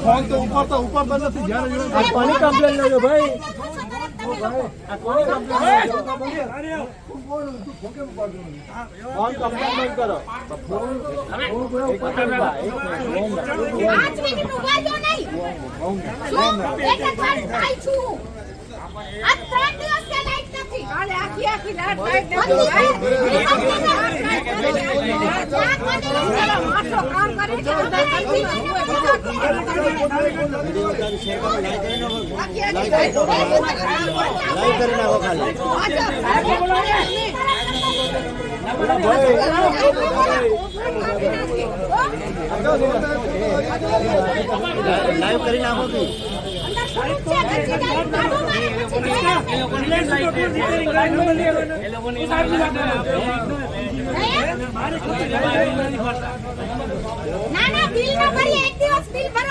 phone તો ઉપર નથી જ્યારે કોની કમ્પ્લેન લેજો ભાઈ આ કોની કમ્પ્લેન ફોન કમ્પ્લેન નહીં કરો ફોન 5 મિનિટ ઉભા જો નહીં શું એક જ વાર ભાઈ છું આ 3 દિવસ કે લાઈટ નથી કાલે આખી રાત લાઈટ નથી માણસો કામ કરે છે લાઈવ કરી નાખો કે ના બિલ ન ભરી એક દિવસ બિલ ભરો